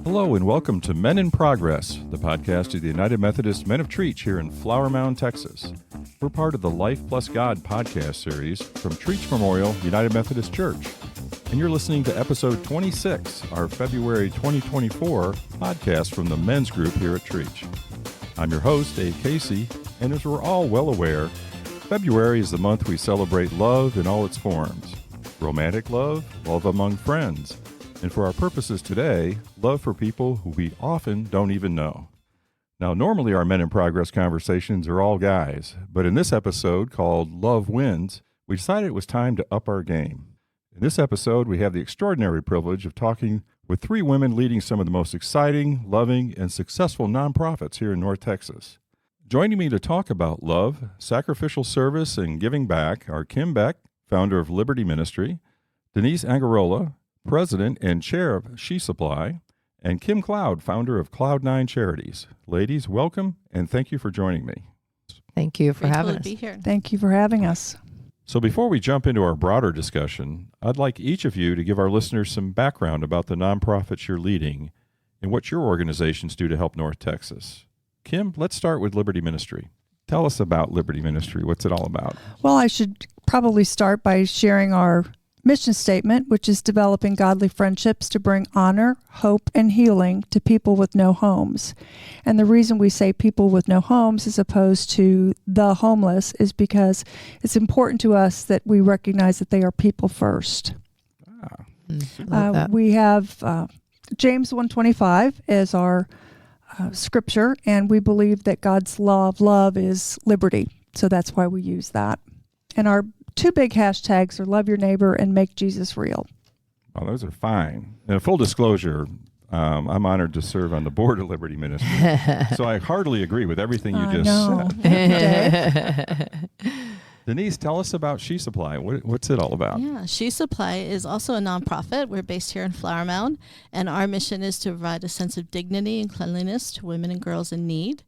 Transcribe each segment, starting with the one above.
Hello and welcome to Men in Progress, the podcast of the United Methodist Men of Trietsch here in Flower Mound, Texas. We're part of the Life Plus God podcast series from Trietsch Memorial United Methodist Church. And you're listening to episode 26, our February 2024 podcast from the men's group here at Trietsch. I'm your host, Dave Casey, and as we're all well aware, February is the month we celebrate love in all its forms. Romantic love, love among friends, and for our purposes today, love for people who we often don't even know. Now, normally our Men in Progress conversations are all guys, but in this episode called Love Wins, we decided it was time to up our game. In this episode, we have the extraordinary privilege of talking with three women leading some of the most exciting, loving, and successful nonprofits here in North Texas. Joining me to talk about love, sacrificial service, and giving back are Kim Beck, founder of Liberty Ministry, Denise Angarola, President and Chair of She Supply, and Kim Cloud, founder of Cloud9 Charities. Ladies, welcome, and thank you for joining me. Thank you for having us. Be here. Thank you for having us. So before we jump into our broader discussion, I'd like each of you to give our listeners some background about the nonprofits you're leading and what your organizations do to help North Texas. Kim, let's start with Liberty Ministry. Tell us about Liberty Ministry. What's it all about? Well, I should probably start by sharing our mission statement, which is developing godly friendships to bring honor, hope, and healing to people with no homes. And the reason we say people with no homes as opposed to the homeless is because it's important to us that we recognize that they are people first. We have James 1:25 as our scripture, and we believe that God's law of love is liberty. So that's why we use that. And our two big hashtags are love your neighbor and make Jesus real. Well, those are fine. And full disclosure, I'm honored to serve on the board of Liberty Ministry. So I heartily agree with everything you just said. Denise, tell us about She Supply. What's it all about? Yeah, She Supply is also a nonprofit. We're based here in Flower Mound, and our mission is to provide a sense of dignity and cleanliness to women and girls in need.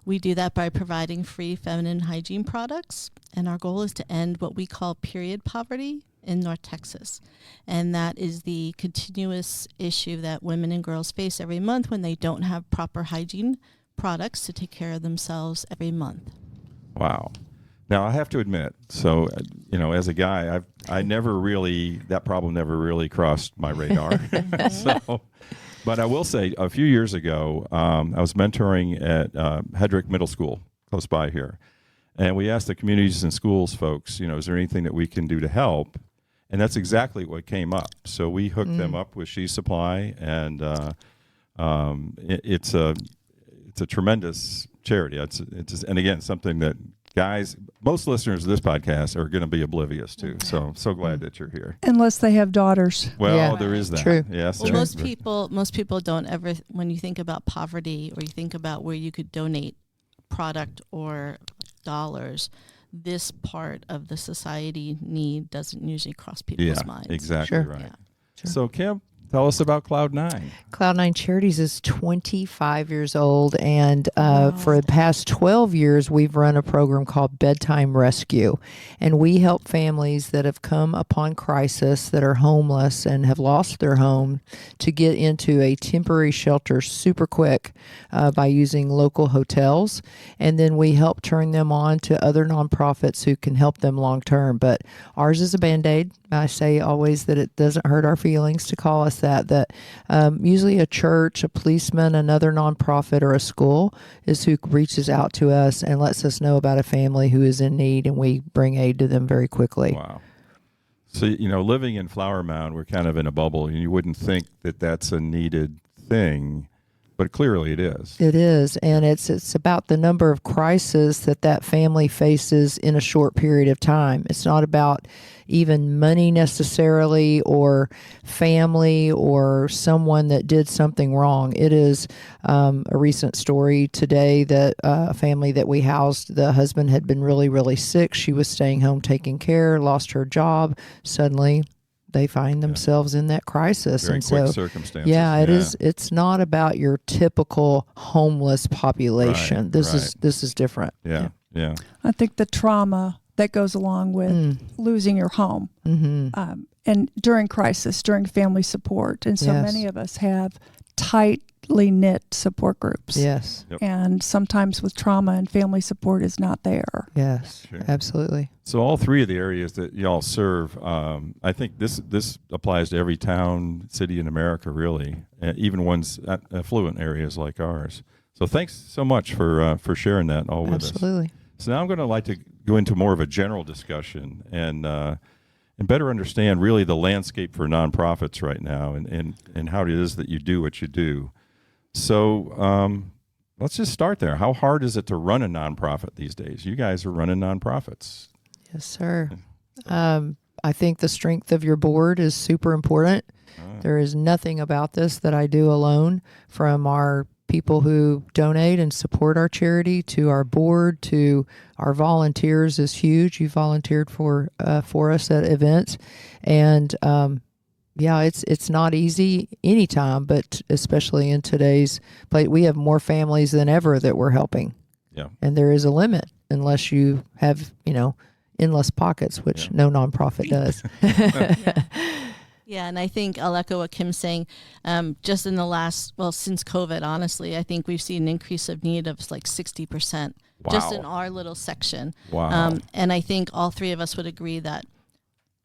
We do that by providing free feminine hygiene products, and our goal is to end what we call period poverty in North Texas. And that is the continuous issue that women and girls face every month when they don't have proper hygiene products to take care of themselves every month. Wow. Now, I have to admit, so, as a guy, that problem never really crossed my radar. But I will say, a few years ago, I was mentoring at Hedrick Middle School, close by here. And we asked the communities and schools folks, is there anything that we can do to help? And that's exactly what came up. So we hooked them up with She Supply, and it's a tremendous charity. And again, something that guys, most listeners of this podcast are going to be oblivious to. So I'm so glad that you're here. Unless they have daughters. Well, there is that. True. Yes. Well, most people don't ever, when you think about poverty or you think about where you could donate product or dollars, this part of the society need doesn't usually cross people's minds. Exactly right. Yeah. Sure. So Kim, tell us about Cloud9. Cloud9 Charities is 25 years old, and for the past 12 years, we've run a program called Bedtime Rescue, and we help families that have come upon crisis, that are homeless and have lost their home, to get into a temporary shelter super quick by using local hotels, and then we help turn them on to other nonprofits who can help them long term. But ours is a Band-Aid. I say always that it doesn't hurt our feelings to call us that usually a church, a policeman, another nonprofit, or a school is who reaches out to us and lets us know about a family who is in need, and we bring aid to them very quickly. Wow. So, living in Flower Mound, we're kind of in a bubble, and you wouldn't think that that's a needed thing, but clearly it is. It is, and it's about the number of crises that family faces in a short period of time. It's not about even money necessarily, or family, or someone that did something wrong. It is a recent story today that a family that we housed, the husband had been really, really sick. She was staying home taking care, lost her job. Suddenly, they find themselves in that crisis. Very and quick so, circumstances. yeah, it is. It's not about your typical homeless population. This is different. Yeah. I think the trauma that goes along with losing your home, and during crisis, during family support, and so many of us have tightly knit support groups. Yes. Yep. And sometimes with trauma and family support is not there. Yes. Sure. Absolutely. So all three of the areas that y'all serve, I think this applies to every town, city in America, really, even ones affluent areas like ours. So thanks so much for sharing that all with us. Absolutely. So now I'm going to like to go into more of a general discussion and better understand really the landscape for nonprofits right now and how it is that you do what you do. So let's just start there. How hard is it to run a nonprofit these days? You guys are running nonprofits. Yes, sir. I think the strength of your board is super important. There is nothing about this that I do alone, from our people who donate and support our charity to our board to our volunteers is huge. You volunteered for us at events, and it's not easy anytime, but especially in today's place, we have more families than ever that we're helping. Yeah, and there is a limit unless you have endless pockets, which no nonprofit does. Yeah, and I think I'll echo what Kim's saying. Just in the since COVID, honestly, I think we've seen an increase of need of like 60%. Wow. Just in our little section. Wow. And I think all three of us would agree that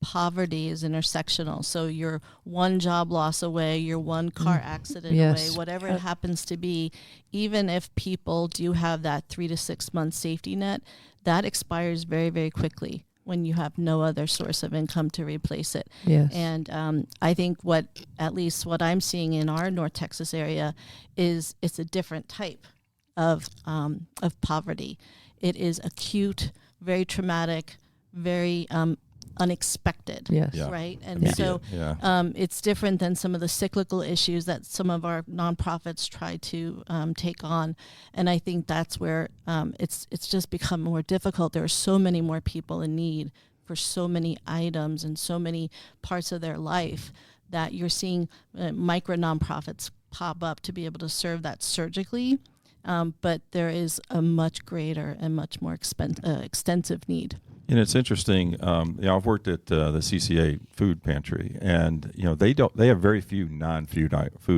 poverty is intersectional. So you're one job loss away, you're one car accident away, whatever it happens to be. Even if people do have that 3 to 6 month safety net, that expires very, very quickly when you have no other source of income to replace it. Yes. And I think what I'm seeing in our North Texas area is it's a different type of poverty. It is acute, very traumatic, very unexpected. Yes. Yeah. Right. And Immediate. so Yeah. it's different than some of the cyclical issues that some of our nonprofits try to take on. And I think that's where it's just become more difficult. There are so many more people in need for so many items and so many parts of their life that you're seeing micro nonprofits pop up to be able to serve that surgically. But there is a much greater and much more extensive need. And it's interesting. I've worked at the CCA food pantry, and they have very few non-food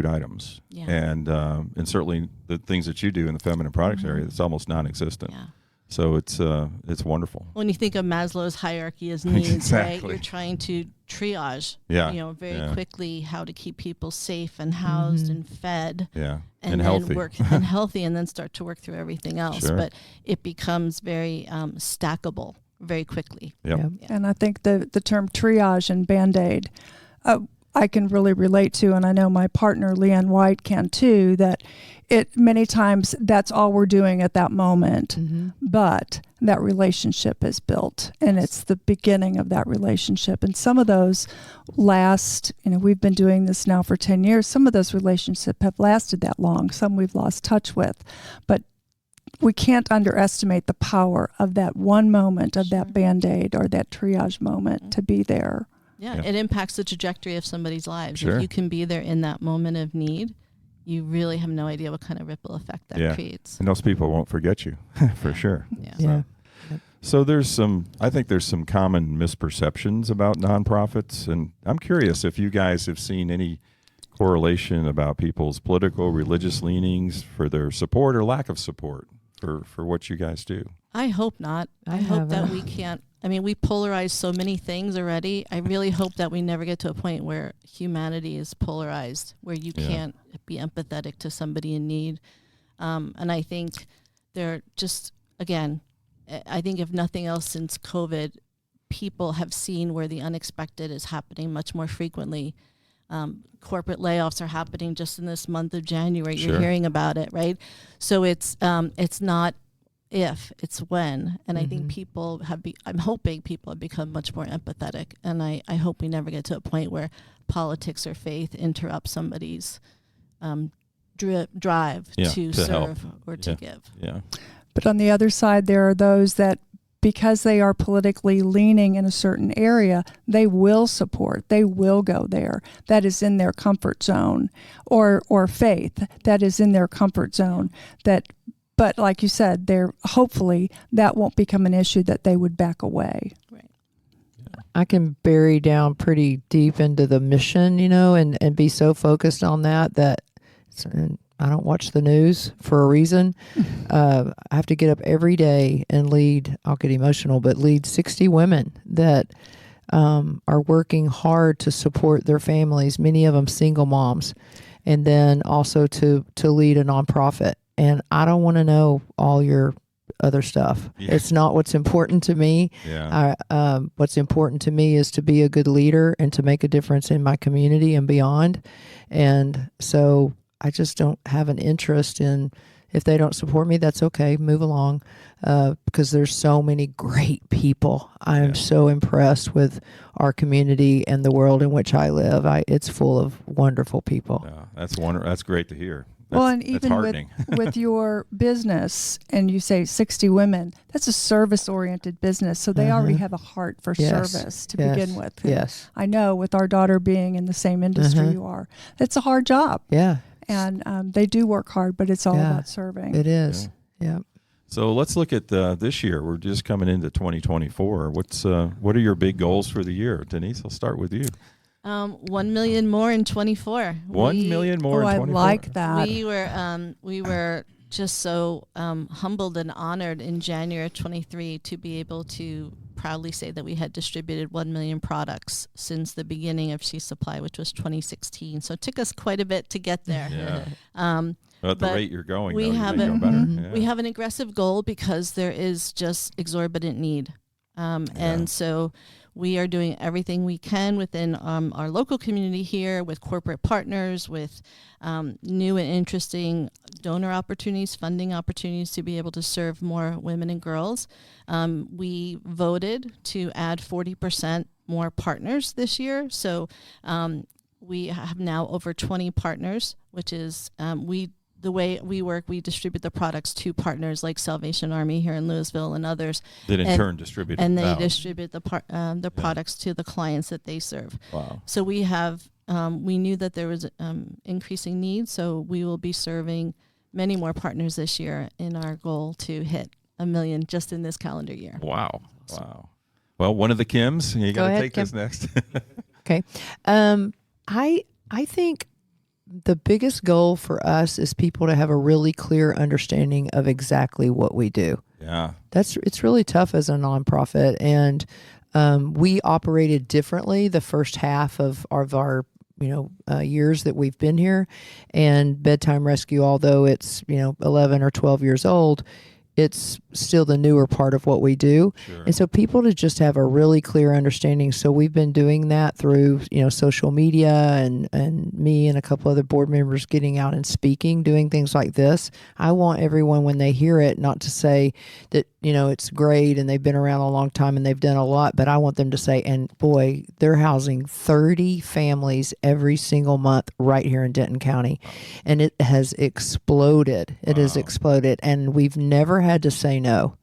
items, Yeah. and certainly the things that you do in the feminine products area, it's almost non-existent. Yeah. So it's wonderful. When you think of Maslow's hierarchy as needs, Exactly. right? You're trying to triage, very quickly how to keep people safe and housed and fed. Yeah, And then healthy. and healthy, and then start to work through everything else. Sure. But it becomes very stackable very quickly. Yep. Yeah. And I think the term triage and Band-Aid, I can really relate to, and I know my partner, Leanne White, can too, that it many times that's all we're doing at that moment. Mm-hmm. But that relationship is built, and it's the beginning of that relationship. And some of those last, we've been doing this now for 10 years. Some of those relationships have lasted that long. Some we've lost touch with. But we can't underestimate the power of that one moment of that Band-Aid or that triage moment to be there. Yeah, Yeah. it impacts the trajectory of somebody's lives. Sure. If you can be there in that moment of need, you really have no idea what kind of ripple effect that creates. And those people won't forget you for sure. Yeah. Yeah. So I think there's some common misperceptions about nonprofits, and I'm curious if you guys have seen any correlation about people's political, religious leanings for their support or lack of support for what you guys do. I hope not. I hope that we can't. I mean, we polarize so many things already. I really hope that we never get to a point where humanity is polarized, where you can't be empathetic to somebody in need. And I think they're just, again, I think if nothing else since COVID, people have seen where the unexpected is happening much more frequently. Corporate layoffs are happening just in this month of January. Sure. You're hearing about it, right? So it's not if, it's when. And I think people I'm hoping people have become much more empathetic. And I hope we never get to a point where politics or faith interrupt somebody's drive to serve help. or to give. Yeah. But on the other side, there are those that, because they are politically leaning in a certain area, they will support. They will go there. That is in their comfort zone, or faith that is in their comfort zone. But like you said, hopefully that won't become an issue that they would back away. Right. I can bury down pretty deep into the mission, and be so focused on that And I don't watch the news for a reason. I have to get up every day and lead, I'll get emotional, but lead 60 women that are working hard to support their families, many of them single moms, and then also to lead a nonprofit. And I don't want to know all your other stuff. Yeah. It's not what's important to me. Yeah. What's important to me is to be a good leader and to make a difference in my community and beyond. And so I just don't have an interest in, if they don't support me, that's okay, move along, because there's so many great people. I'm so impressed with our community and the world in which I live. It's full of wonderful people. Yeah, that's great to hear. Well, and even with your business, and you say 60 women, that's a service-oriented business, so they already have a heart for service to begin with. Yes. I know with our daughter being in the same industry you are, it's a hard job. Yeah. And they do work hard, but it's all about serving. It is. Yeah. So let's look at this year. We're just coming into 2024. What are your big goals for the year? Denise, I'll start with you. 1 million more in 24. 1 million more in 24. I like that. We were just so humbled and honored in January of 23 to be able to proudly say that we had distributed 1 million products since the beginning of She Supply, which was 2016. So it took us quite a bit to get there. Yeah. At the rate you're going, we have we have an aggressive goal because there is just exorbitant need. And so we are doing everything we can within our local community here, with corporate partners, with new and interesting donor opportunities, funding opportunities to be able to serve more women and girls. We voted to add 40% more partners this year. So we have now over 20 partners, which is the way we work, we distribute the products to partners like Salvation Army here in Louisville and others. That in turn distribute and they distribute the products to the clients that they serve. Wow. So we have we knew that there was increasing need, so we will be serving many more partners this year in our goal to hit 1 million just in this calendar year. Wow. Well, one of the Kims, you got to take Kim. This next. Okay. I think the biggest goal for us is people to have a really clear understanding of exactly what we do. Yeah. It's really tough as a nonprofit, and we operated differently the first half of our years that we've been here. And Bedtime Rescue, although it's 11 or 12 years old, it's still the newer part of what we do. Sure. And so people to just have a really clear understanding. So we've been doing that through, social media and me and a couple other board members getting out and speaking, doing things like this. I want everyone, when they hear it, not to say that, it's great and they've been around a long time and they've done a lot, but I want them to say, and boy, they're housing 30 families every single month right here in Denton County. And it has exploded. It has exploded. And we've never had to say no.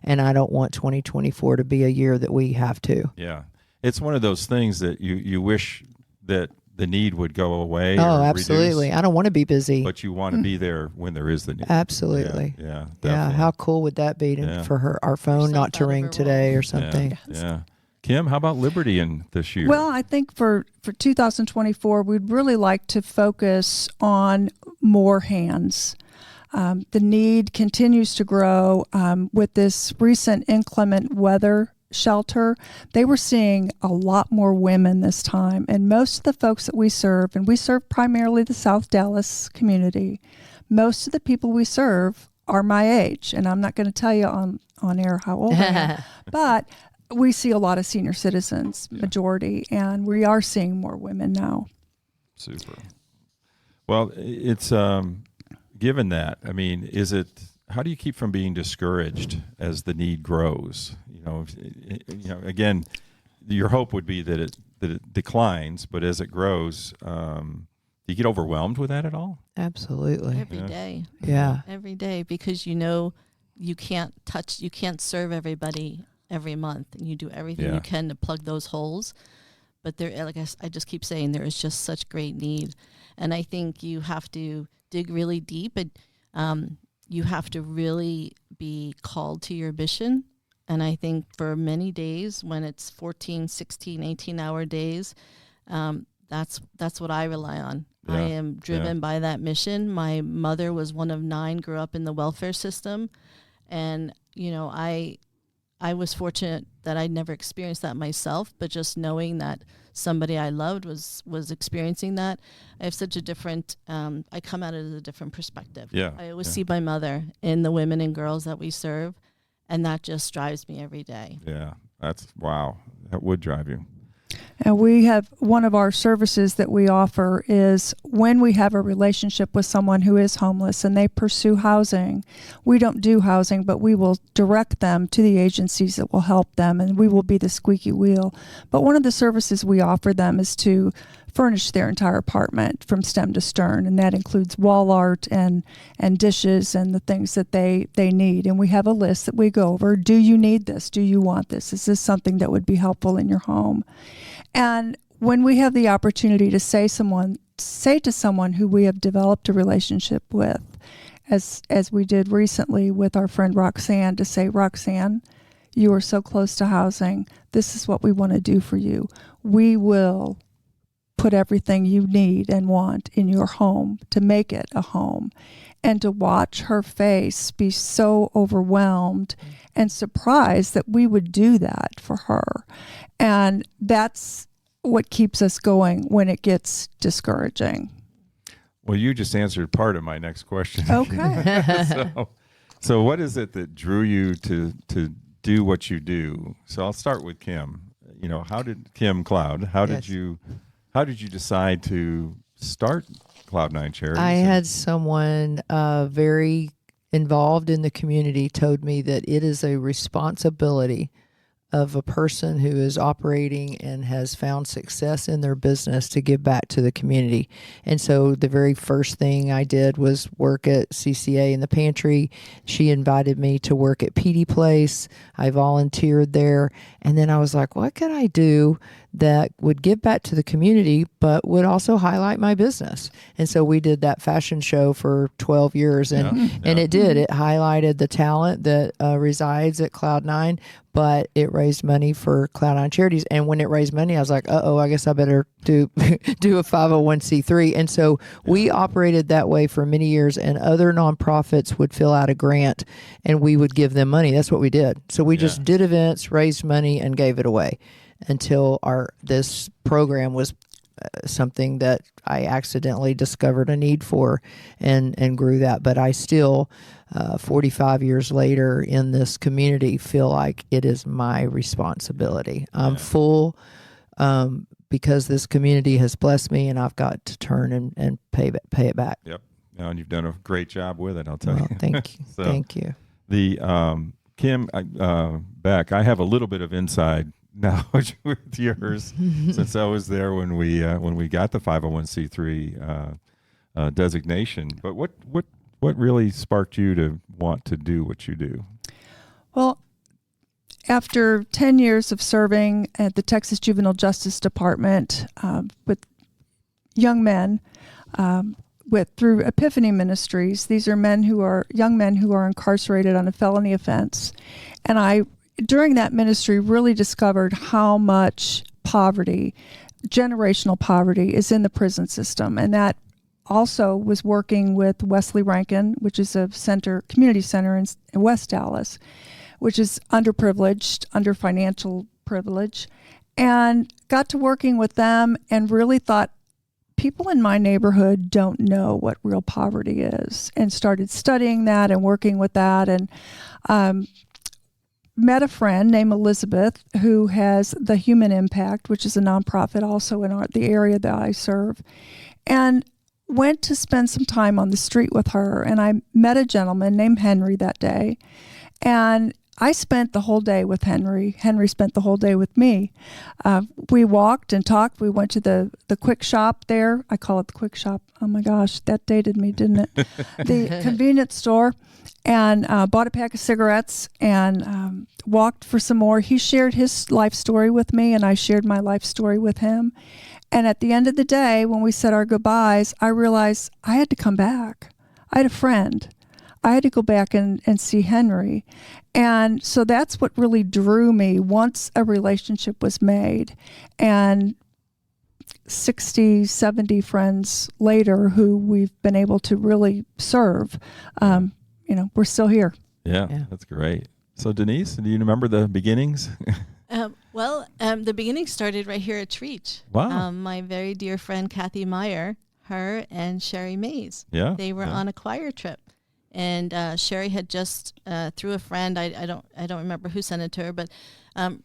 And I don't want 2024 to be a year that we have to. Yeah. It's one of those things that you wish that the need would go away. Oh, absolutely. Reduce, I don't want to be busy. but you want to be there when there is the need. Absolutely. Yeah. Yeah. How cool would that be for our phone not to ring today or something? Yeah. Kim, how about Liberty in this year? Well, I think for 2024, we'd really like to focus on more hands. The need continues to grow. With this recent inclement weather shelter, they were seeing a lot more women this time. And most of the folks that we serve, and we serve primarily the South Dallas community, most of the people we serve are my age. And I'm not going to tell you on air how old I am, but we see a lot of senior citizens, majority, and we are seeing more women now. Super. Well, it's given that, I mean, how do you keep from being discouraged as the need grows? Again, your hope would be that it declines, but as it grows, do you get overwhelmed with that at all? Absolutely. Every day. Yeah. Every day, because you can't serve everybody every month, and you do everything you can to plug those holes. But there, like I just keep saying, there is just such great need. And I think you have to dig really deep, and you have to really be called to your mission. And I think for many days, when it's 14, 16, 18-hour days, that's what I rely on. Yeah. I am driven by that mission. My mother was one of 9, grew up in the welfare system. And, I was fortunate that I never experienced that myself, but just knowing that somebody I loved was experiencing that, I have such a different, I come at it as a different perspective. Yeah. I always see my mother in the women and girls that we serve, and that just drives me every day. Yeah. Wow. That would drive you. And we have one of our services that we offer is when we have a relationship with someone who is homeless and they pursue housing, we don't do housing, but we will direct them to the agencies that will help them, and we will be the squeaky wheel. But one of the services we offer them is to furnish their entire apartment from stem to stern, and that includes wall art and dishes and the things that they need. And we have a list that we go over. Do you need this? Do you want this? Is this something that would be helpful in your home? And when we have the opportunity to say to someone who we have developed a relationship with, as we did recently with our friend Roxanne, to say, Roxanne, you are so close to housing. This is what we want to do for you. We will put everything you need and want in your home to make it a home. And to watch her face be so overwhelmed and surprised that we would do that for her. And that's what keeps us going when it gets discouraging. Well, you just answered part of my next question. Okay. So what is it that drew you to do what you do? So I'll start with Kim. How did Kim Cloud, how did you decide to start Cloud9 Charities? I had someone very involved in the community told me that it is a responsibility of a person who is operating and has found success in their business to give back to the community. And so the very first thing I did was work at CCA in the pantry. She invited me to work at PD Place. I volunteered there. And then I was like, what can I do that would give back to the community, but would also highlight my business? And so we did that fashion show for 12 years, and it did. It highlighted the talent that resides at Cloud9, but it raised money for Cloud9 Charities. And when it raised money, I was like, I guess I better do a 501c3. And so we operated that way for many years, and other nonprofits would fill out a grant and we would give them money. That's what we did. So we just did events, raised money, and gave it away until this program was something that I accidentally discovered a need for and grew that. But I still, 45 years later in this community, feel like it is my responsibility. I'm full because this community has blessed me, and I've got to turn and pay it back. Yep. And you've done a great job with it, I'll tell you. Thank you. So, thank you. The Kim, Beck, I have a little bit of inside knowledge with yours since I was there when we got the 501c3 designation. But what really sparked you to want to do what you do? Well, after 10 years of serving at the Texas Juvenile Justice Department with young men, through Epiphany Ministries, these are young men who are incarcerated on a felony offense, and I, during that ministry, really discovered how much poverty, generational poverty, is in the prison system. And that also was working with Wesley Rankin, which is a community center in West Dallas, which is underprivileged, under financial privilege, and got to working with them and really thought, people in my neighborhood don't know what real poverty is, and started studying that and working with that, and met a friend named Elizabeth who has the Human Impact, which is a nonprofit also in the area that I serve, and went to spend some time on the street with her. And I met a gentleman named Henry that day, and I spent the whole day with Henry. Henry spent the whole day with me. We walked and talked. We went to the quick shop there. I call it the quick shop. Oh my gosh, that dated me, didn't it? The convenience store. And bought a pack of cigarettes and walked for some more. He shared his life story with me, and I shared my life story with him. And at the end of the day, when we said our goodbyes, I realized I had to come back. I had a friend. I had to go back and see Henry. And so that's what really drew me once a relationship was made. And 60, 70 friends later who we've been able to really serve. We're still here. Yeah, that's great. So Denise, do you remember the beginnings? The beginning started right here at Trietsch. Wow. My very dear friend Kathy Meyer, her and Sherry Mays. Yeah. They were on a choir trip, and Sherry had just through a friend. I don't remember who sent it to her, but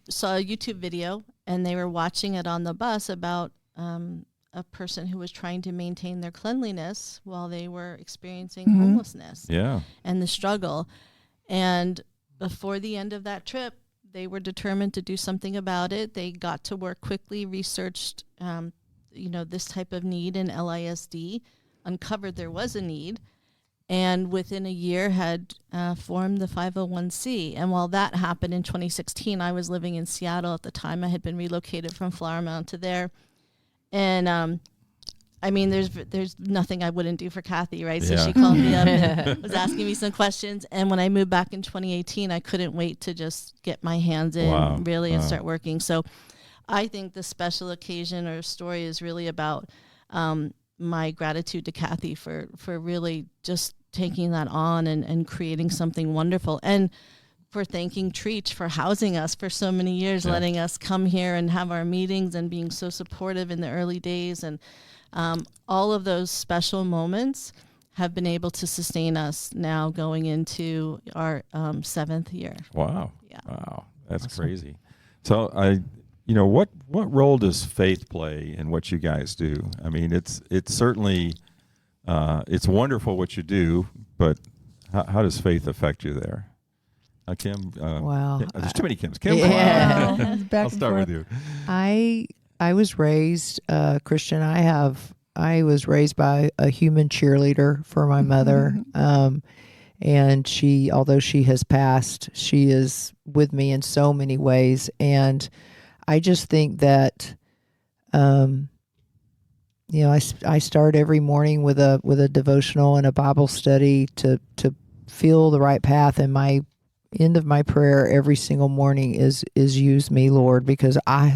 saw a YouTube video, and they were watching it on the bus about a person who was trying to maintain their cleanliness while they were experiencing homelessness. Yeah. And the struggle, and before the end of that trip, they were determined to do something about it. They got to work quickly, researched, this type of need in LISD, uncovered there was a need, and within a year had formed the 501c. And while that happened in 2016, I was living in Seattle at the time. I had been relocated from Flower Mound to there. And there's nothing I wouldn't do for Kathy, right? So she called me up and was asking me some questions. And when I moved back in 2018, I couldn't wait to just get my hands in and start working. So I think the special occasion or story is really about my gratitude to Kathy for really just taking that on and creating something wonderful. And for thanking Trietsch for housing us for so many years, letting us come here and have our meetings and being so supportive in the early days. And all of those special moments have been able to sustain us now going into our 7th year. Wow. Yeah. Wow. That's crazy. So what role does faith play in what you guys do? I mean, it's certainly, it's wonderful what you do, but how does faith affect you there? Kim, Wow. There's too many Kims. Kim, Yeah. I'll start with you. I was raised Christian. I was raised by a human cheerleader for my mother. And although she has passed, she is with me in so many ways. And I just think that, I start every morning with a devotional and a Bible study to feel the right path. And my end of my prayer every single morning is use me, Lord, because I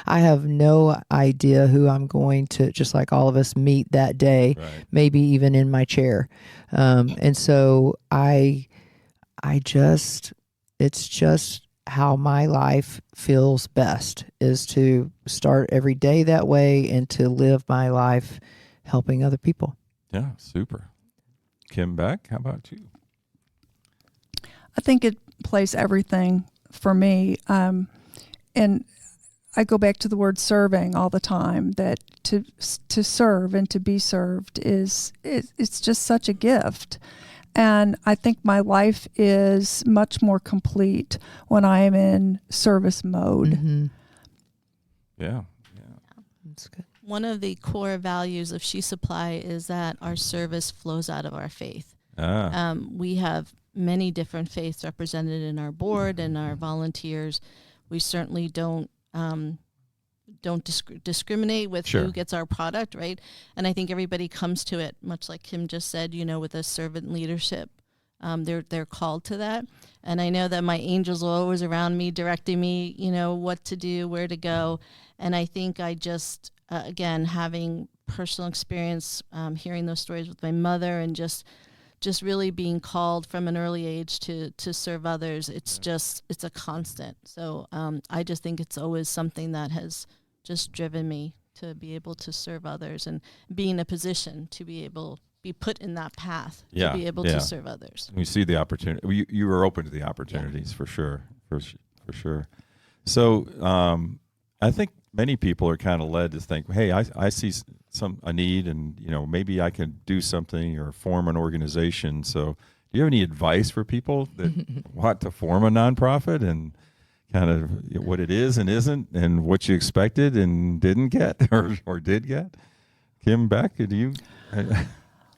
have no idea who I'm going to, just like all of us, meet that day, maybe even in my chair. And so it's just how my life feels best, is to start every day that way and to live my life helping other people. Yeah, super. Kim Beck, how about you? I think it plays everything for me. And I go back to the word serving all the time, that to serve and to be served it's just such a gift. And I think my life is much more complete when I am in service mode. Mm-hmm. Yeah. That's good. One of the core values of She Supply is that our service flows out of our faith. We have many different faiths represented in our board and our volunteers. We certainly don't discriminate with who gets our product, right? And I think everybody comes to it, much like Kim just said, with a servant leadership. They're called to that. And I know that my angels are always around me, directing me, what to do, where to go. And I think I just, again, having personal experience, hearing those stories with my mother, and just really being called from an early age to serve others. It's a constant. So I just think it's always something that has just driven me to be able to serve others and be in a position to be put in that path to be able to serve others. We see the opportunity. You were open to the opportunities for sure. So I think many people are kind of led to think, hey, I see a need, and maybe I can do something or form an organization. So do you have any advice for people that want to form a nonprofit, and kind of what it is and isn't, and what you expected and didn't get or did get? Kim Beck, do you?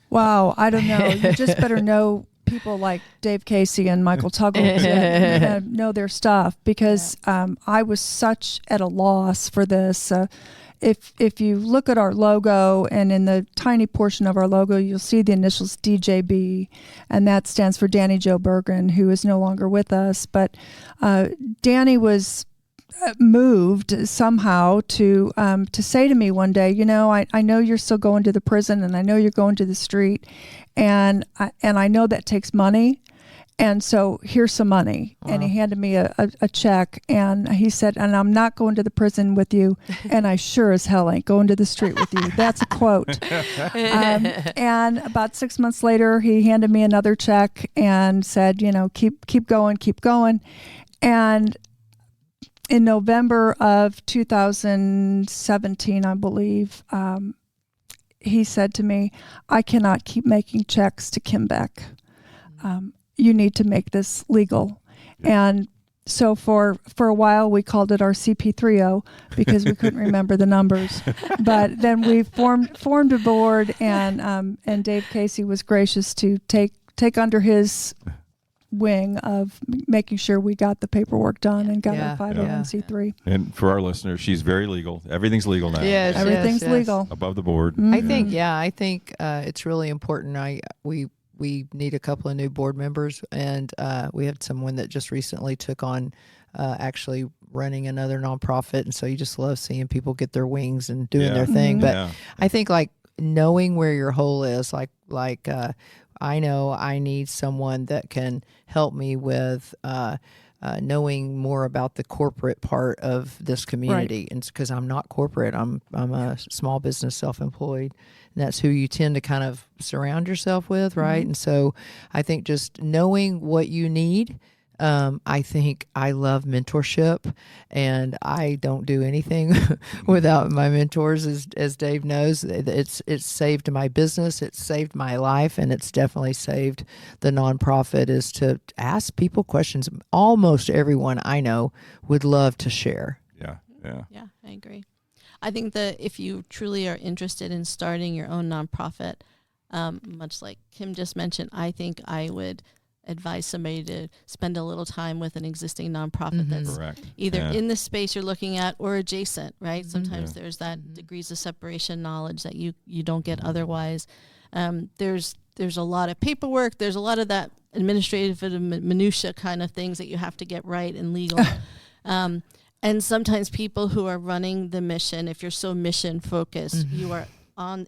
Wow, I don't know. You just better know people like Dave Casey and Michael Tuggle to know their stuff, because I was such at a loss for this. If you look at our logo, and in the tiny portion of our logo, you'll see the initials DJB, and that stands for Danny Joe Bergen, who is no longer with us. But Danny was moved somehow to say to me one day, I know you're still going to the prison, and I know you're going to the street, and I know that takes money. And so here's some money. Wow. And he handed me a check, and he said, and I'm not going to the prison with you, and I sure as hell ain't going to the street with you. That's a quote. And about 6 months later, he handed me another check and said, keep going. And in November of 2017, I believe, he said to me, I cannot keep making checks to Kim Beck. You need to make this legal. And so for a while, we called it our CP30 because we couldn't remember the numbers. But then we formed a board, and Dave Casey was gracious to take under his wing of making sure we got the paperwork done and got our 501c3. And for our listeners, she's very legal. Everything's legal now. Yes, everything's legal. Above the board. Mm-hmm. I think it's really important. We need a couple of new board members, and we have someone that just recently took on actually running another nonprofit, and so you just love seeing people get their wings and doing their thing. But I think like knowing where your hole is, like I know I need someone that can help me with knowing more about the corporate part of this community, and because I'm not corporate, I'm a small business, self-employed. And that's who you tend to kind of surround yourself with, right? Mm-hmm. And so I think just knowing what you need, I think I love mentorship, and I don't do anything without my mentors, as Dave knows. It's saved my business, it's saved my life, and it's definitely saved the nonprofit, is to ask people questions. Almost everyone I know would love to share. Yeah, I agree. I think that if you truly are interested in starting your own nonprofit, much like Kim just mentioned, I think I would advise somebody to spend a little time with an existing nonprofit that's either in the space you're looking at or adjacent, right? Sometimes there's that degrees of separation knowledge that you don't get otherwise. There's a lot of paperwork. There's a lot of that administrative minutia kind of things that you have to get right and legal. And sometimes people who are running the mission, if you're so mission focused, you are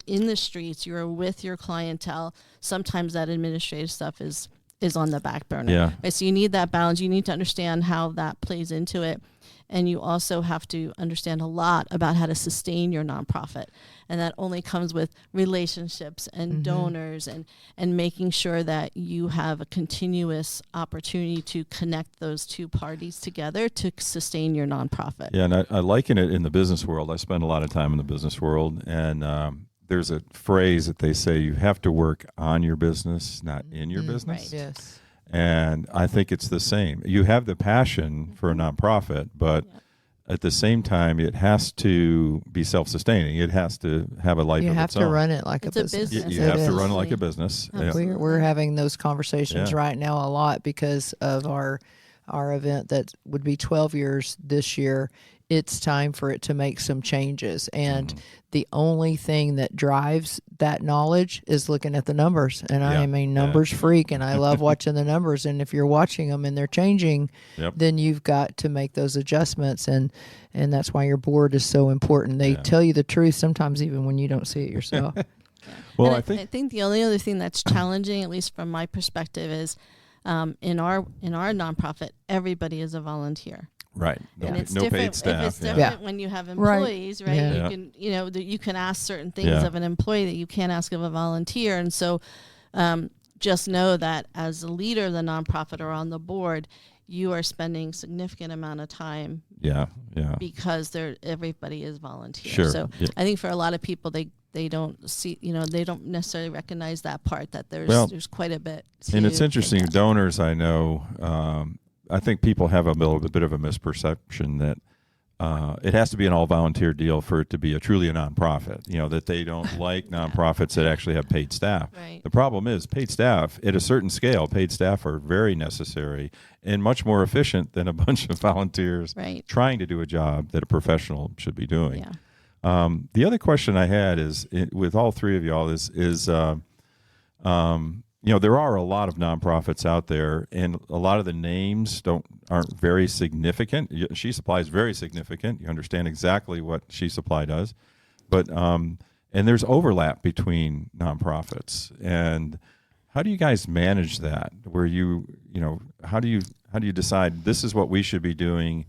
in the streets, you are with your clientele. Sometimes that administrative stuff is on the back burner. Yeah. Right? So you need that balance. You need to understand how that plays into it. And you also have to understand a lot about how to sustain your nonprofit. And that only comes with relationships and donors and making sure that you have a continuous opportunity to connect those two parties together to sustain your nonprofit. Yeah, and I liken it in the business world. I spend a lot of time in the business world, and there's a phrase that they say, you have to work on your business, not in your business. Right. Yes. And I think it's the same. You have the passion for a nonprofit, but at the same time, it has to be self-sustaining. It has to have a life of its own. You have to run it like a business. You have to run it like a business. We're having those conversations right now a lot because of our event that would be 12 years this year. It's time for it to make some changes. And the only thing that drives that knowledge is looking at the numbers. And I am a numbers freak, and I love watching the numbers. And if you're watching them and they're changing, then you've got to make those adjustments. And that's why your board is so important. They tell you the truth sometimes even when you don't see it yourself. Well, I think the only other thing that's challenging, at least from my perspective, is in our nonprofit, everybody is a volunteer. Right. And it's no different, paid staff. if it's different when you have employees, right? Yeah. You can ask certain things of an employee that you can't ask of a volunteer. And so just know that as a leader of the nonprofit or on the board, you are spending significant amount of time because everybody is volunteer. Sure. So I think for a lot of people, they don't see, they don't necessarily recognize that part, that there's quite a bit. And it's interesting, donors I know, I think people have a little bit of a misperception that it has to be an all-volunteer deal for it to be truly a nonprofit, that they don't like nonprofits that actually have paid staff. Right. The problem is paid staff, at a certain scale, paid staff are very necessary and much more efficient than a bunch of volunteers trying to do a job that a professional should be doing. Yeah. The other question I had is, with all three of y'all, is there are a lot of nonprofits out there, and a lot of the names aren't very significant. She Supply is very significant. You understand exactly what She Supply does, but and there's overlap between nonprofits. And how do you guys manage that? Where how do you decide this is what we should be doing?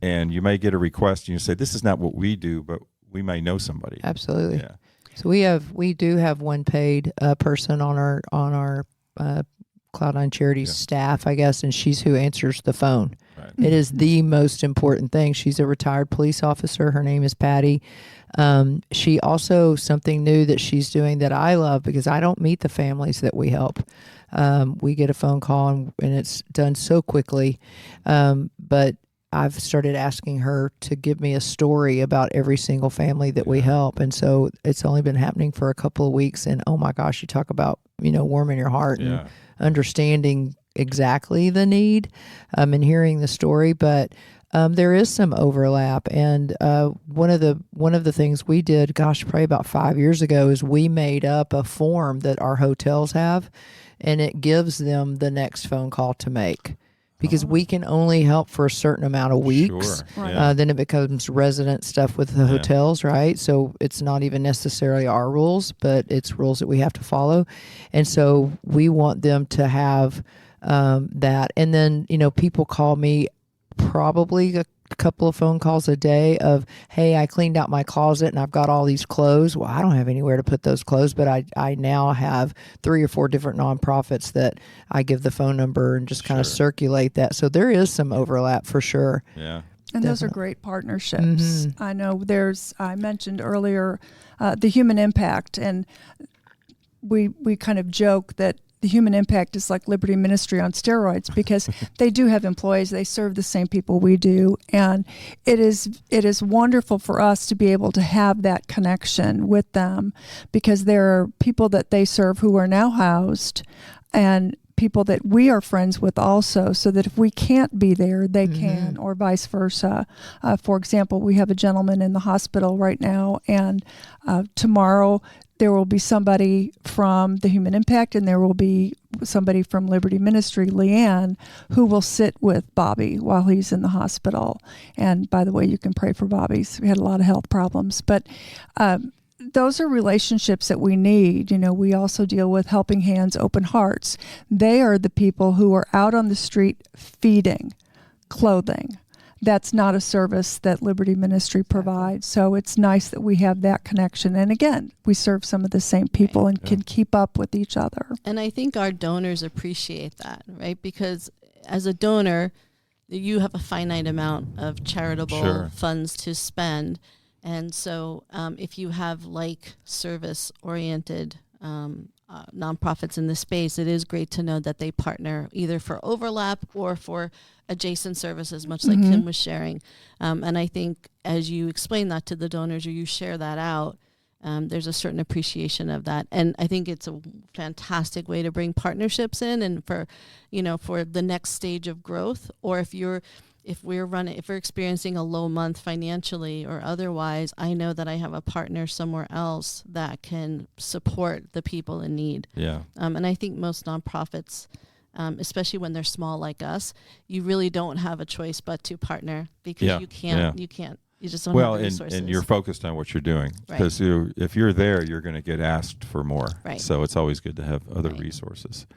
And you may get a request, and you say, "This is not what we do," but we may know somebody. Absolutely. Yeah. So we do have one paid person on our Cloud9 Charities staff, I guess, and she's who answers the phone. Right. It is the most important thing. She's a retired police officer. Her name is Patty. She also, something new that she's doing that I love, because I don't meet the families that we help. We get a phone call and it's done so quickly. But I've started asking her to give me a story about every single family that we help. And so it's only been happening for a couple of weeks. And oh my gosh, you talk about, warming your heart and understanding exactly the need and hearing the story. But there is some overlap. And one of the things we did, probably about 5 years ago, is we made up a form that our hotels have, and it gives them the next phone call to make. Because we can only help for a certain amount of weeks. Sure. Right. Then it becomes resident stuff with the hotels, right? So it's not even necessarily our rules, but it's rules that we have to follow. And so we want them to have that. And then, people call me probably a couple of phone calls a day of, hey, I cleaned out my closet and I've got all these clothes. Well, I don't have anywhere to put those clothes, but I now have 3 or 4 different nonprofits that I give the phone number and just kind of circulate that. So there is some overlap for sure. Yeah. And those are great partnerships. I know I mentioned earlier the human impact, and we kind of joke that the human impact is like Liberty Ministry on steroids, because they do have employees. They serve the same people we do. And it is wonderful for us to be able to have that connection with them, because there are people that they serve who are now housed, and people that we are friends with also, so that if we can't be there, they can, or vice versa. For example, we have a gentleman in the hospital right now, and tomorrow there will be somebody from the Human Impact, and there will be somebody from Liberty Ministry, Leanne, who will sit with Bobby while he's in the hospital. And by the way, you can pray for Bobby. We had a lot of health problems. But those are relationships that we need. We also deal with Helping Hands, Open Hearts. They are the people who are out on the street feeding, clothing. That's not a service that Liberty Ministry provides. So it's nice that we have that connection. And again, we serve some of the same people and can keep up with each other. And I think our donors appreciate that, right? Because as a donor, you have a finite amount of charitable funds to spend. And so if you have service-oriented nonprofits in the space, it is great to know that they partner either for overlap or for adjacent services, much like Kim was sharing. And I think as you explain that to the donors, or you share that out, there's a certain appreciation of that. And I think it's a fantastic way to bring partnerships in, and for the next stage of growth, or if we're experiencing a low month financially or otherwise, I know that I have a partner somewhere else that can support the people in need. Yeah. And I think most nonprofits, especially when they're small like us, you really don't have a choice but to partner, because you just don't have the resources. And you're focused on what you're doing, because if you're there, you're going to get asked for more. Right. So it's always good to have other resources.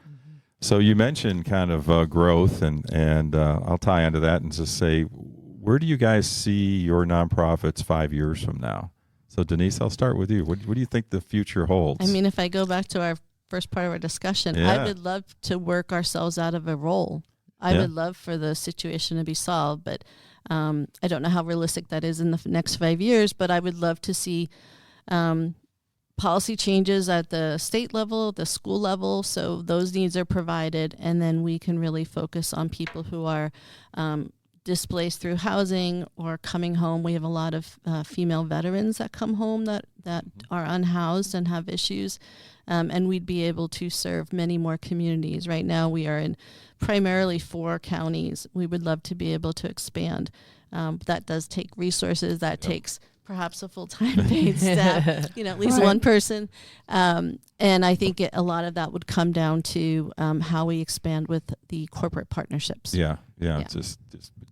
So you mentioned kind of growth, and I'll tie onto that and just say, where do you guys see your nonprofits 5 years from now? So Denise, I'll start with you. What do you think the future holds? I mean, if I go back to our first part of our discussion, I would love to work ourselves out of a role. I would love for the situation to be solved, but I don't know how realistic that is in the next 5 years, but I would love to see policy changes at the state level, the school level, so those needs are provided, and then we can really focus on people who are displaced through housing or coming home. We have a lot of female veterans that come home that are unhoused and have issues, and we'd be able to serve many more communities. Right now we are in primarily 4 counties. We would love to be able to expand. That does take resources. That takes perhaps a full-time paid staff, at least one person. And I think a lot of that would come down to how we expand with the corporate partnerships. Yeah. Just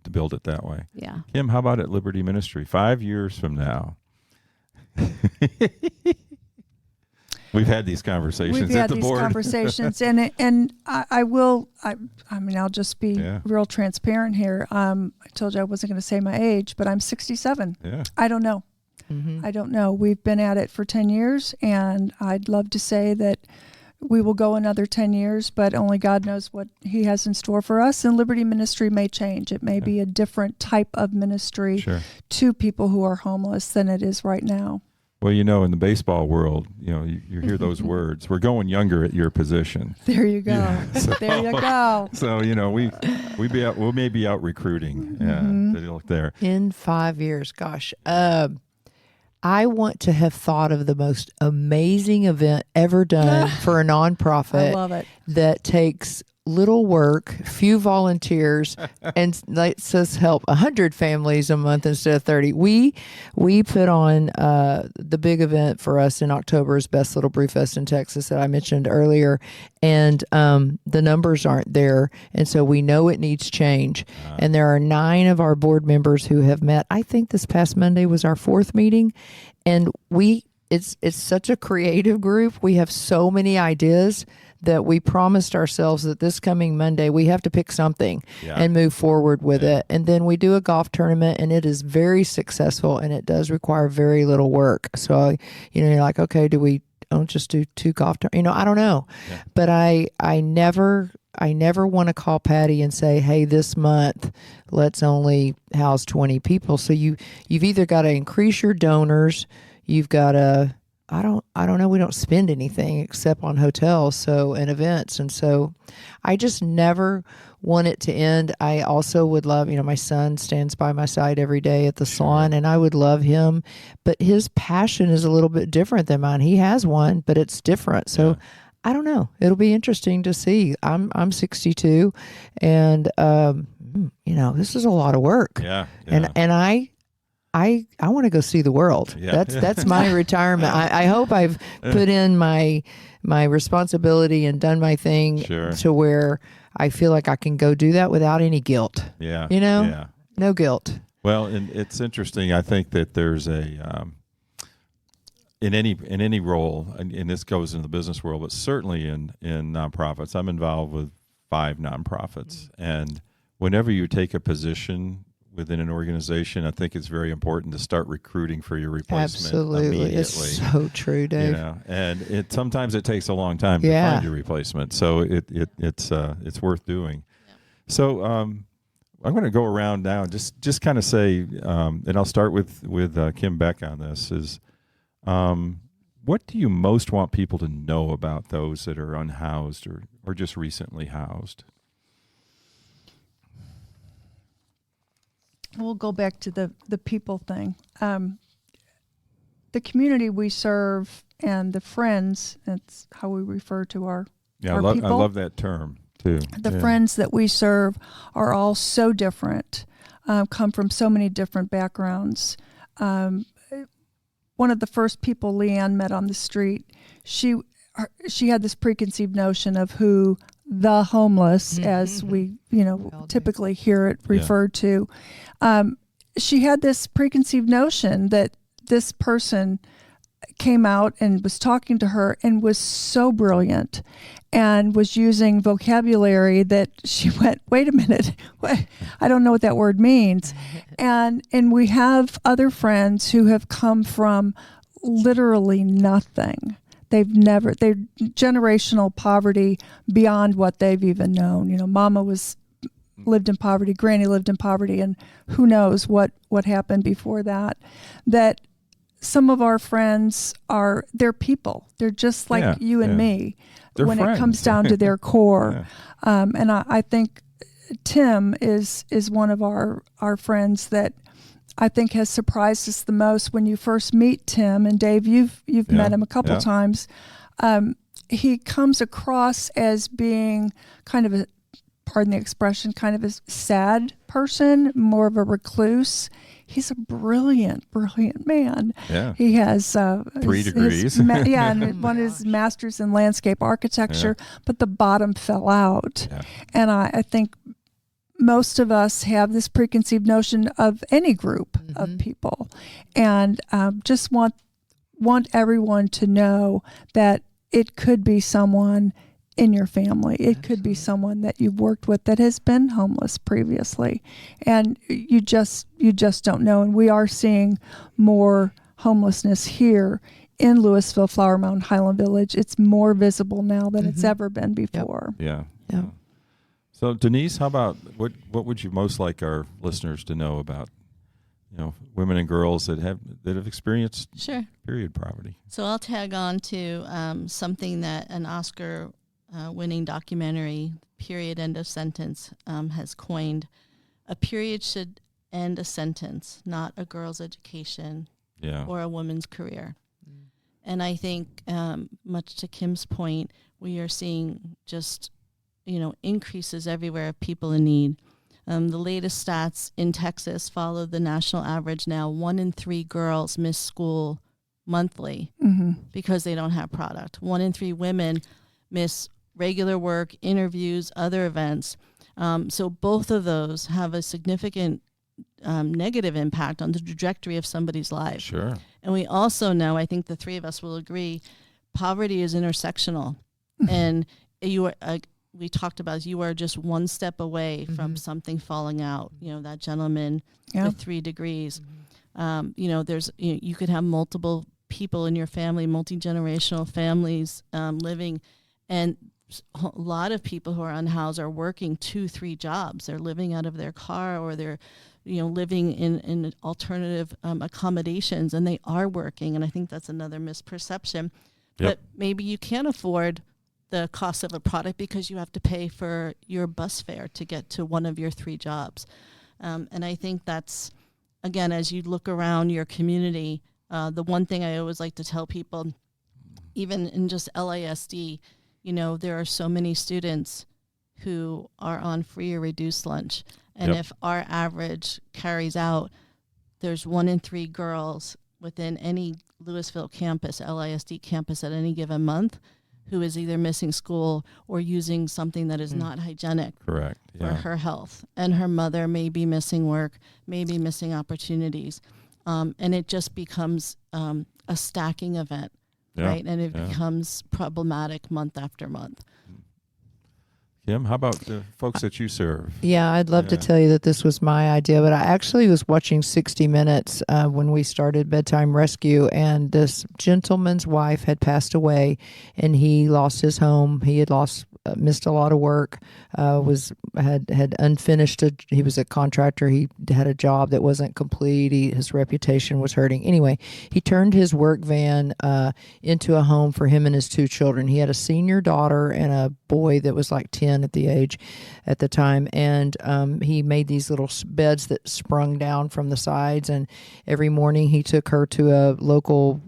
to build it that way. Yeah. Kim, how about at Liberty Ministry 5 years from now? We've had these conversations at the board. Conversations, and I'll just be real transparent here. I told you I wasn't going to say my age, but I'm 67. Yeah. I don't know. I don't know. We've been at it for 10 years, and I'd love to say that we will go another 10 years, but only God knows what he has in store for us. And Liberty Ministry may change. It may be a different type of ministry to people who are homeless than it is right now. Well, in the baseball world, you hear those words. We're going younger at your position. There you go. Yeah, there you go. So we may be out recruiting. Look there in 5 years. Gosh, I want to have thought of the most amazing event ever done for a nonprofit. I love it. That takes little work, few volunteers, and lets us help 100 families a month instead of 30. We put on the big event for us in October is Best Little Brew Fest in Texas that I mentioned earlier, and the numbers aren't there, and so we know it needs change. And there are 9 of our board members who have met. I think this past Monday was our 4th meeting, and it's such a creative group. We have so many ideas that we promised ourselves that this coming Monday we have to pick something and move forward with it. And then we do a golf tournament, and it is very successful, and it does require very little work. So, you're like, okay, don't just do 2 golf tournaments? I don't know. Yeah. But I never want to call Patty and say, hey, this month let's only house 20 people. So you've either got to increase your donors, you've got to, I don't know. We don't spend anything except on hotels, and events. And so I just never want it to end. I also would love, my son stands by my side every day at the salon, and I would love him, but his passion is a little bit different than mine. He has one, but it's different. So I don't know. It'll be interesting to see. I'm 62, and this is a lot of work. Yeah. And I want to go see the world. Yeah. That's my retirement. I hope I've put in my responsibility and done my thing to where I feel like I can go do that without any guilt. Yeah. No guilt. Well, and it's interesting. I think that there's a in any role, and this goes in the business world, but certainly in nonprofits. I'm involved with 5 nonprofits, and whenever you take a position within an organization, I think it's very important to start recruiting for your replacement immediately. It's so true, Dave. And sometimes it takes a long time to find your replacement, so it's worth doing. Yeah. So I'm going to go around now and just kind of say, and I'll start with Kim Beck on this. Is what do you most want people to know about those that are unhoused or just recently housed? We'll go back to the people thing. The community we serve and the friends, that's how we refer to our people. I love that term, too. The friends that we serve are all so different, come from so many different backgrounds. One of the first people Leanne met on the street, she had this preconceived notion of who the homeless, as we typically hear it referred to. She had this preconceived notion that this person came out and was talking to her and was so brilliant and was using vocabulary that she went, wait a minute, I don't know what that word means. And we have other friends who have come from literally nothing. They're generational poverty beyond what they've even known. Mama lived in poverty, Granny lived in poverty, and who knows what happened before that. That some of our friends they're people. They're just like you and me. They're when friends. It comes down to their core. And I think Tim is one of our friends that I think has surprised us the most. When you first meet Tim, and Dave, you've met him a couple times, he comes across as being kind of a pardon the expression, kind of a sad person, more of a recluse. He's a brilliant man. Yeah. He has 3 degrees. And one is his master's in landscape architecture, but the bottom fell out. Yeah. And I think most of us have this preconceived notion of any group of people, and just want everyone to know that it could be someone in your family. It could be someone that you've worked with that has been homeless previously, and you just don't know. And we are seeing more homelessness here in Louisville, Flower Mound, Highland Village. It's more visible now than it's ever been before. Yeah. Yep. So Denise, how about what would you most like our listeners to know about, women and girls that have experienced Sure. period poverty? So I'll tag on to something that an Oscar winning documentary, Period End of Sentence, has coined. A period should end a sentence, not a girl's education or a woman's career. And I think, much to Kim's point, we are seeing just, increases everywhere of people in need. The latest stats in Texas follow the national average now. 1 in 3 girls miss school monthly because they don't have product. 1 in 3 women miss regular work, interviews, other events. So both of those have a significant negative impact on the trajectory of somebody's life. Sure. And we also know, I think the 3 of us will agree, poverty is intersectional. And you are, we talked about, you are just one step away from something falling out. That gentleman with 3 degrees. There's you could have multiple people in your family, multi-generational families living, and a lot of people who are unhoused are working 2-3 jobs. They're living out of their car, or they're living in alternative accommodations, and they are working. And I think that's another misperception. But maybe you can't afford the cost of a product because you have to pay for your bus fare to get to one of your 3 jobs. And I think that's, again, as you look around your community, the one thing I always like to tell people, even in just LASD, there are so many students who are on free or reduced lunch. And if our average carries out, there's 1 in 3 girls within any Louisville campus, LISD campus at any given month, who is either missing school or using something that is not hygienic for her health. And her mother may be missing work, may be missing opportunities. And it just becomes a stacking event, right? And it becomes problematic month after month. Kim, how about the folks that you serve? Yeah, I'd love to tell you that this was my idea, but I actually was watching 60 Minutes when we started Bedtime Rescue, and this gentleman's wife had passed away, and he lost his home. He had missed a lot of work, had unfinished. He was a contractor. He had a job that wasn't complete. His reputation was hurting. Anyway, he turned his work van into a home for him and his 2 children. He had a senior daughter and a boy that was like 10 at the time, and he made these little beds that sprung down from the sides, and every morning he took her to a local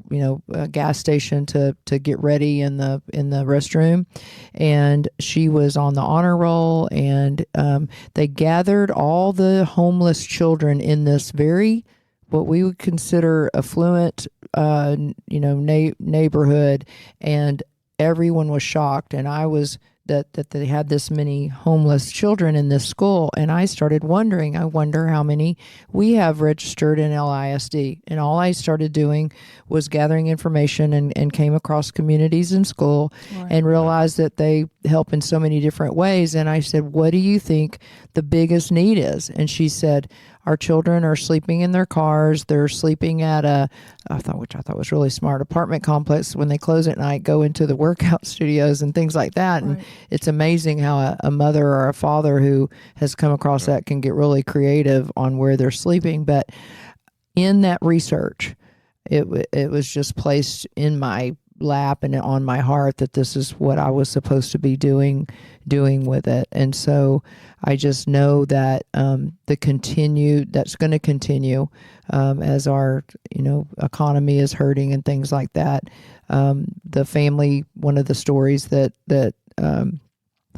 gas station to get ready in the restroom, and she was on the honor roll, and they gathered all the homeless children in this very, what we would consider affluent neighborhood, and everyone was shocked, and I was that they had this many homeless children in this school. And I started wondering, I wonder how many we have registered in LISD. And all I started doing was gathering information and came across communities in school and realized that they help in so many different ways. And I said, what do you think the biggest need is? And she said, our children are sleeping in their cars. They're sleeping at which I thought was really smart, apartment complex. When they close at night, go into the workout studios and things like that. And it's amazing how a mother or a father who has come across that can get really creative on where they're sleeping. But in that research, it was just placed in my lap and on my heart that this is what I was supposed to be doing with it. And so I just know that that's going to continue as our economy is hurting and things like that. The family, one of the stories that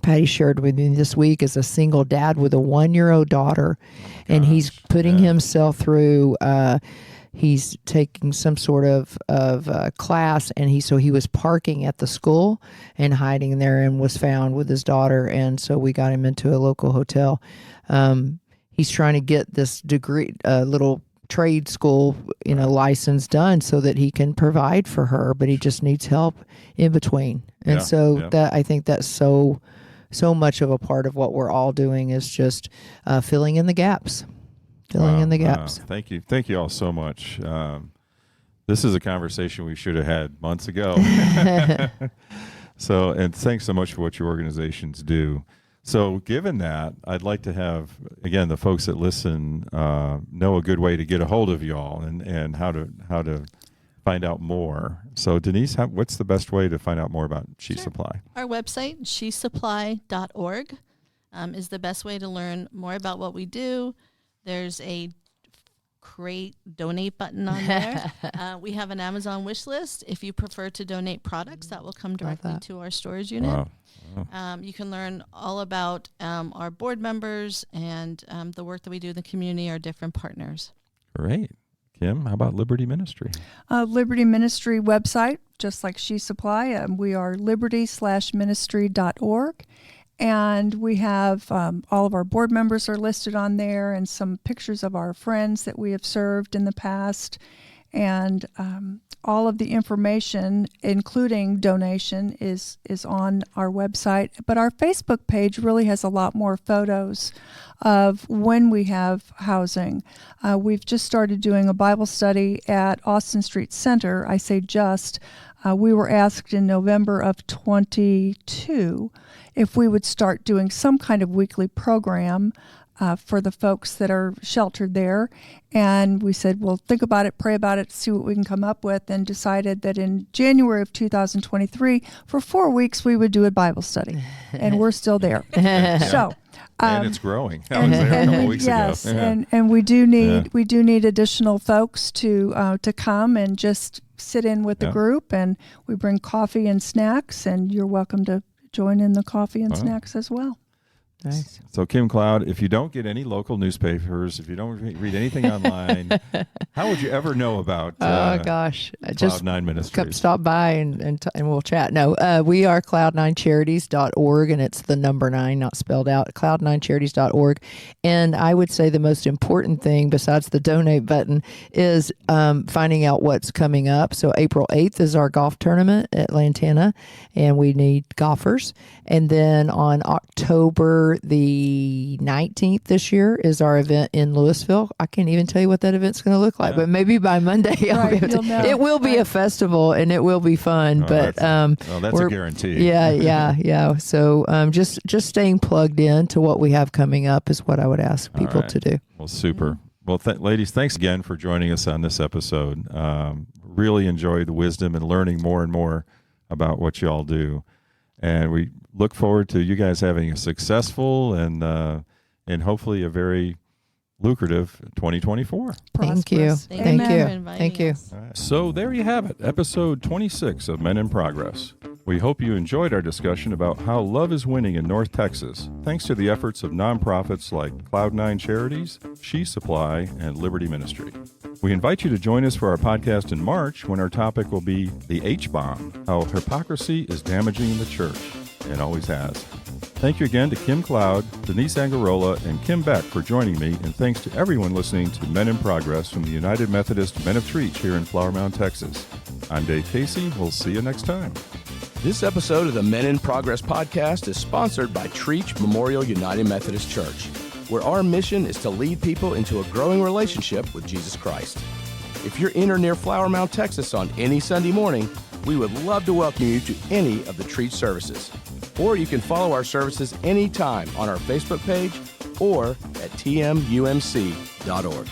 Patty shared with me this week, is a single dad with a 1-year-old daughter, and he's putting himself through. He's taking some sort of class, and he was parking at the school and hiding there, and was found with his daughter, and so we got him into a local hotel. He's trying to get this degree, little trade school, license done so that he can provide for her, but he just needs help in between. And that, I think that's so much of a part of what we're all doing is just filling in the gaps. Thank you all so much. This is a conversation we should have had months ago. So, and thanks so much for what your organizations do. So given that, I'd like to have, again, the folks that listen know a good way to get a hold of y'all and how to find out more. So Denise, what's the best way to find out more about She Supply? Our website, shesupply.org, is the best way to learn more about what we do. There's a great donate button on there. We have an Amazon wish list. If you prefer to donate products, that will come directly to our storage unit. Wow. You can learn all about our board members and the work that we do in the community, our different partners. Great. Kim, how about Liberty Ministry? Liberty Ministry website, just like She Supply. We are liberty/ministry.org. And we have all of our board members are listed on there, and some pictures of our friends that we have served in the past. And all of the information, including donation, is on our website. But our Facebook page really has a lot more photos of when we have housing. We've just started doing a Bible study at Austin Street Center. I say just. We were asked in November of 22 if we would start doing some kind of weekly program for the folks that are sheltered there. And we said, well, think about it, pray about it, see what we can come up with, and decided that in January of 2023, for 4 weeks, we would do a Bible study. And we're still there. So. And it's growing. I was there a couple weeks ago. And we do need additional folks to come and just sit in with the group, and we bring coffee and snacks, and you're welcome to join in the coffee and snacks as well. Nice. So Kim Cloud, if you don't get any local newspapers, if you don't read anything online, how would you ever know about Cloud9 Ministries? Stop by and we'll chat. No, we are cloud9charities.org, and it's the number 9, not spelled out, cloud9charities.org. And I would say the most important thing besides the donate button is finding out what's coming up. So April 8th is our golf tournament at Lantana, and we need golfers. And then on October the 19th this year is our event in Louisville. I can't even tell you what that event's going to look like, but maybe by Monday it will be a festival, and it will be fun. That's a guarantee. Yeah. So just staying plugged in to what we have coming up is what I would ask people to do. Well, super. Well, ladies, thanks again for joining us on this episode. Really enjoyed the wisdom and learning more and more about what you all do. And we look forward to you guys having a successful and hopefully a very lucrative 2024. Thank you. Thank you. Right. So there you have it, episode 26 of Men in Progress. We hope you enjoyed our discussion about how love is winning in North Texas, thanks to the efforts of nonprofits like Cloud9 Charities, She Supply, and Liberty Ministry. We invite you to join us for our podcast in March, when our topic will be the H-bomb, how hypocrisy is damaging the church, and always has. Thank you again to Kim Cloud, Denise Angarola, and Kim Beck for joining me, and thanks to everyone listening to Men in Progress from the United Methodist Men of Trietsch here in Flower Mound, Texas. I'm Dave Casey. We'll see you next time. This episode of the Men in Progress podcast is sponsored by Trietsch Memorial United Methodist Church, where our mission is to lead people into a growing relationship with Jesus Christ. If you're in or near Flower Mound, Texas on any Sunday morning, we would love to welcome you to any of the Trietsch services. Or you can follow our services anytime on our Facebook page or at tmumc.org.